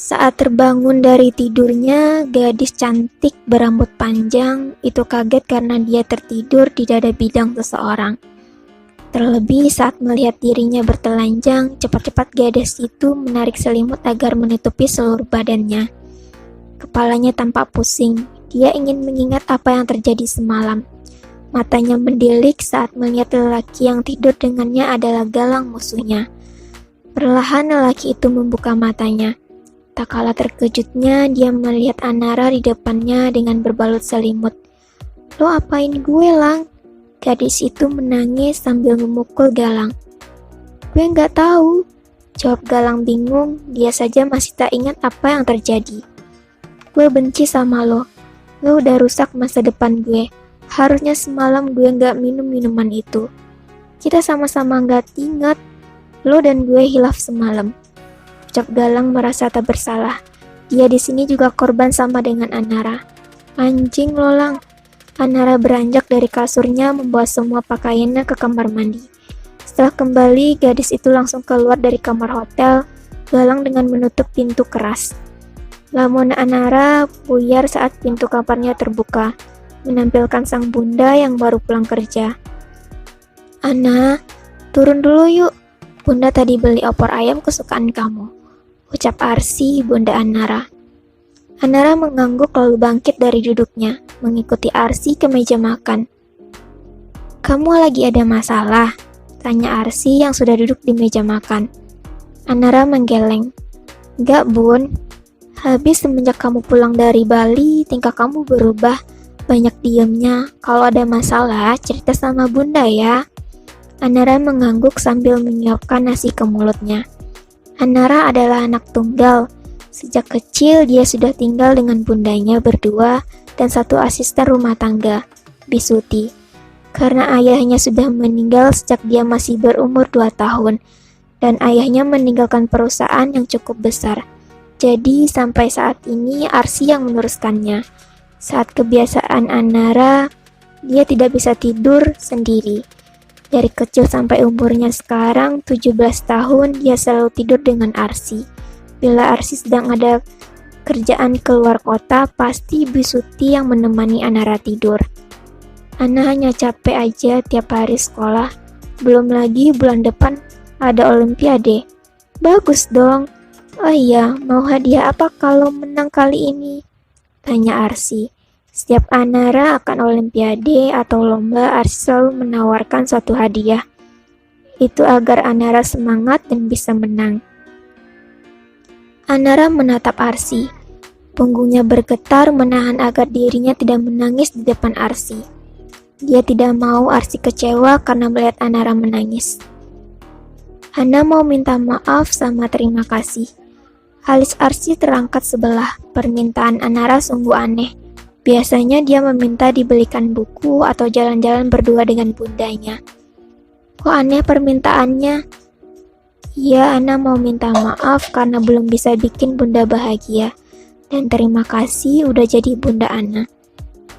Saat terbangun dari tidurnya, gadis cantik berambut panjang itu kaget karena dia tertidur di dada bidang seseorang. Terlebih saat melihat dirinya bertelanjang, cepat-cepat gadis itu menarik selimut agar menutupi seluruh badannya. Kepalanya tampak pusing, dia ingin mengingat apa yang terjadi semalam. Matanya mendelik saat melihat lelaki yang tidur dengannya adalah Galang musuhnya. Perlahan lelaki itu membuka matanya. Tak kalah terkejutnya, dia melihat Anara di depannya dengan berbalut selimut. "Lo apain gue, Lang?" Gadis itu menangis sambil memukul Galang. "Gue nggak tahu," jawab Galang bingung, dia saja masih tak ingat apa yang terjadi. "Gue benci sama lo. Lo udah rusak masa depan gue. Harusnya semalam gue nggak minum minuman itu. Kita sama-sama nggak ingat. Lo dan gue hilaf semalam," ucap Galang merasa tak bersalah. Dia di sini juga korban sama dengan Anara. "Anjing lo, Lang." Anara beranjak dari kasurnya membawa semua pakaiannya ke kamar mandi. Setelah kembali, gadis itu langsung keluar dari kamar hotel, Galang dengan menutup pintu keras. Lamun Anara buyar saat pintu kamarnya terbuka, menampilkan sang bunda yang baru pulang kerja. "Ana, turun dulu yuk. Bunda tadi beli opor ayam kesukaan kamu," ucap Arsi, bunda Anara. Anara mengangguk lalu bangkit dari duduknya, mengikuti Arsi ke meja makan. "Kamu lagi ada masalah?" tanya Arsi yang sudah duduk di meja makan. Anara menggeleng. "Enggak, Bun. Habis semenjak kamu pulang dari Bali, tingkah kamu berubah, banyak diamnya. Kalau ada masalah, cerita sama Bunda ya." Anara mengangguk sambil menyiapkan nasi ke mulutnya. Anara adalah anak tunggal. Sejak kecil dia sudah tinggal dengan bundanya berdua dan satu asisten rumah tangga, Bisuti. Karena ayahnya sudah meninggal sejak dia masih berumur 2 tahun, dan ayahnya meninggalkan perusahaan yang cukup besar. Jadi sampai saat ini Arsi yang meneruskannya. Saat kebiasaan Anara, dia tidak bisa tidur sendiri. Dari kecil sampai umurnya sekarang 17 tahun, dia selalu tidur dengan Arsi. Bila Arsi sedang ada kerjaan keluar kota, pasti Bisuti yang menemani Anara tidur. Ana hanya capek aja tiap hari sekolah. Belum lagi bulan depan ada olimpiade. Bagus dong. Oh iya, mau hadiah apa kalau menang kali ini? Tanya Arsi. Setiap Anara akan olimpiade atau lomba, Arsi selalu menawarkan suatu hadiah. Itu agar Anara semangat dan bisa menang. Anara menatap Arsi. Punggungnya bergetar menahan agar dirinya tidak menangis di depan Arsi. Dia tidak mau Arsi kecewa karena melihat Anara menangis. Ana mau minta maaf sama terima kasih. Alis Arsi terangkat sebelah. Permintaan Anara sungguh aneh. Biasanya dia meminta dibelikan buku atau jalan-jalan berdua dengan bundanya. Kok aneh permintaannya? Iya, Ana mau minta maaf karena belum bisa bikin bunda bahagia. Dan terima kasih udah jadi bunda Ana.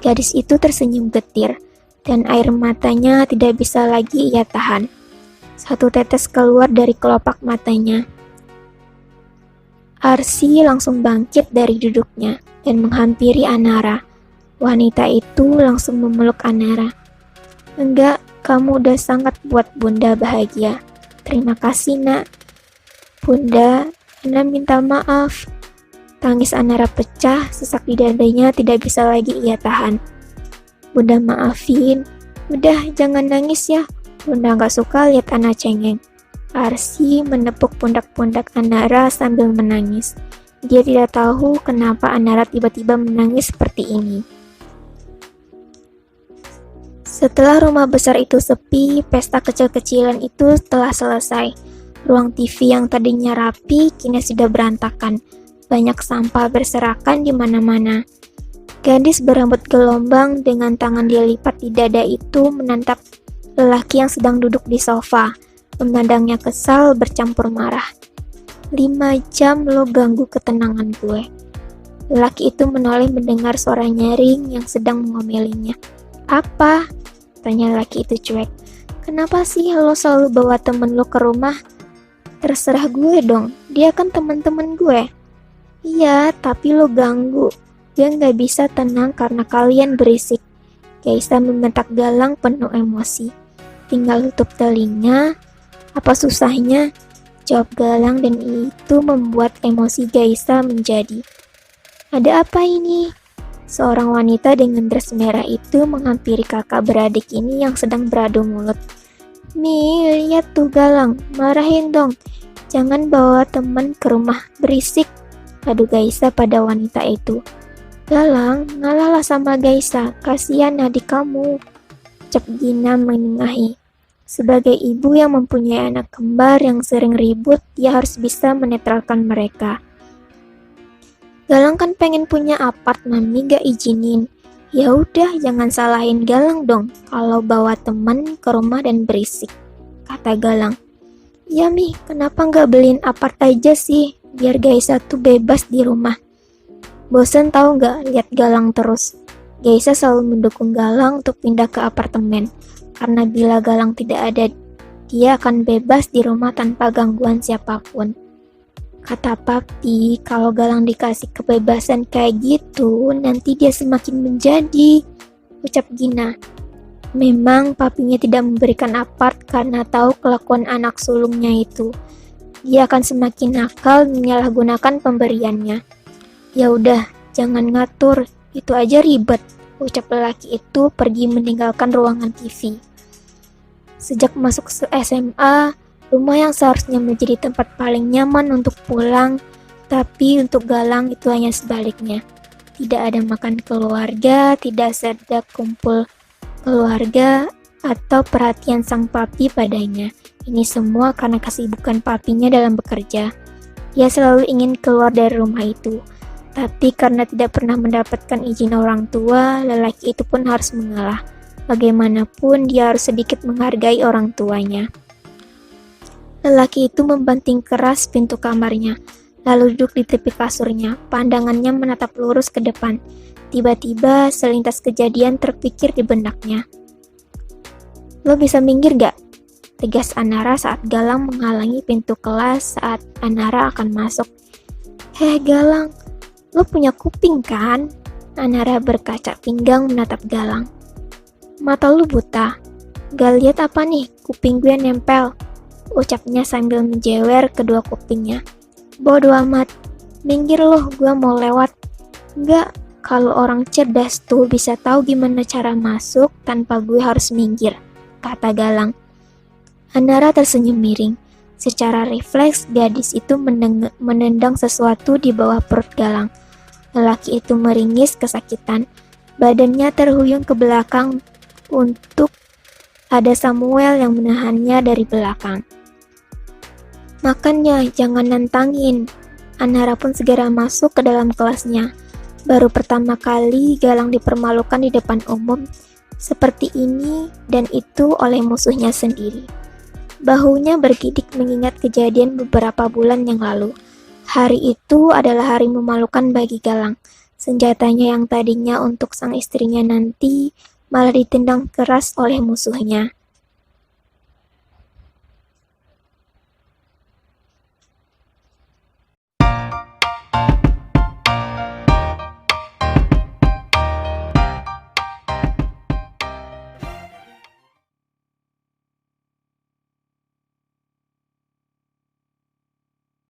Gadis itu tersenyum getir, dan air matanya tidak bisa lagi ia tahan. Satu tetes keluar dari kelopak matanya. Arsi langsung bangkit dari duduknya dan menghampiri Anara. Wanita itu langsung memeluk Anara. Enggak, kamu udah sangat buat bunda bahagia. Terima kasih, Nak. Bunda, Ana minta maaf. Tangis Anara pecah, sesak di dadanya tidak bisa lagi ia tahan. Bunda maafin. Udah, jangan nangis ya. Bunda gak suka lihat Ana cengeng. Arsi menepuk pundak-pundak Anara sambil menangis. Dia tidak tahu kenapa Anara tiba-tiba menangis seperti ini. Setelah rumah besar itu sepi, pesta kecil-kecilan itu telah selesai. Ruang TV yang tadinya rapi, kini sudah berantakan. Banyak sampah berserakan di mana-mana. Gadis berambut gelombang dengan tangan dilipat di dada itu menatap lelaki yang sedang duduk di sofa. Memandangnya kesal bercampur marah. 5 jam lo ganggu ketenangan gue. Lelaki itu menoleh mendengar suara nyaring yang sedang mengomelinya. Apa? Tanya lelaki itu cuek. Kenapa sih lo selalu bawa temen lo ke rumah? Terserah gue dong, dia kan teman-teman gue. Iya, tapi lo ganggu. Dia nggak bisa tenang karena kalian berisik. Gaisa membentak Galang penuh emosi. Tinggal tutup telinga. Apa susahnya? Jawab Galang dan itu membuat emosi Gaisa menjadi. Ada apa ini? Seorang wanita dengan dress merah itu menghampiri kakak beradik ini yang sedang beradu mulut. Mi, lihat tuh Galang, marahin dong. Jangan bawa teman ke rumah, berisik. Adu Gaisa pada wanita itu. Galang, ngalalah sama Gaisa, kasihan adik kamu. Ucap Gina menengahi. Sebagai ibu yang mempunyai anak kembar yang sering ribut, dia harus bisa menetralkan mereka. Galang kan pengen punya apart, mami gak izinin. Ya udah, jangan salahin Galang dong kalau bawa teman ke rumah dan berisik, kata Galang. Ya Mi, kenapa nggak beliin apart aja sih, biar Gaisa tuh bebas di rumah. Bosan tahu nggak lihat Galang terus. Gaisa selalu mendukung Galang untuk pindah ke apartemen, karena bila Galang tidak ada, dia akan bebas di rumah tanpa gangguan siapapun. Kata papi, kalau Galang dikasih kebebasan kayak gitu, nanti dia semakin menjadi, ucap Gina. Memang papinya tidak memberikan apart karena tahu kelakuan anak sulungnya itu. Dia akan semakin nakal menyalahgunakan pemberiannya. Ya udah, jangan ngatur, itu aja ribet, ucap lelaki itu pergi meninggalkan ruangan TV. Sejak masuk SMA, rumah yang seharusnya menjadi tempat paling nyaman untuk pulang, tapi untuk Galang itu hanya sebaliknya. Tidak ada makan keluarga, tidak ada kumpul keluarga, atau perhatian sang papi padanya. Ini semua karena kesibukan papinya dalam bekerja. Dia selalu ingin keluar dari rumah itu, tapi karena tidak pernah mendapatkan izin orang tua, lelaki itu pun harus mengalah. Bagaimanapun dia harus sedikit menghargai orang tuanya. Lelaki itu membanting keras pintu kamarnya, lalu duduk di tepi kasurnya, pandangannya menatap lurus ke depan. Tiba-tiba selintas kejadian terpikir di benaknya. Lo bisa minggir gak? Tegas Anara saat Galang menghalangi pintu kelas saat Anara akan masuk. Heh Galang, lo punya kuping kan? Anara berkaca pinggang menatap Galang. Mata lo buta? Gak lihat apa nih, kuping gue nempel, ucapnya sambil menjewer kedua kupingnya. Bodoh amat, minggir lo, gue mau lewat. Enggak, kalau orang cerdas tuh bisa tahu gimana cara masuk tanpa gue harus minggir, kata Galang. Anara tersenyum miring. Secara refleks, gadis itu menendang sesuatu di bawah perut Galang. Lelaki itu meringis kesakitan. Badannya terhuyung ke belakang untuk ada Samuel yang menahannya dari belakang. Makanya jangan nantangin. Anara pun segera masuk ke dalam kelasnya. Baru pertama kali Galang dipermalukan di depan umum seperti ini dan itu oleh musuhnya sendiri. Bahunya bergidik mengingat kejadian beberapa bulan yang lalu. Hari itu adalah hari memalukan bagi Galang. Senjatanya yang tadinya untuk sang istrinya nanti malah ditendang keras oleh musuhnya.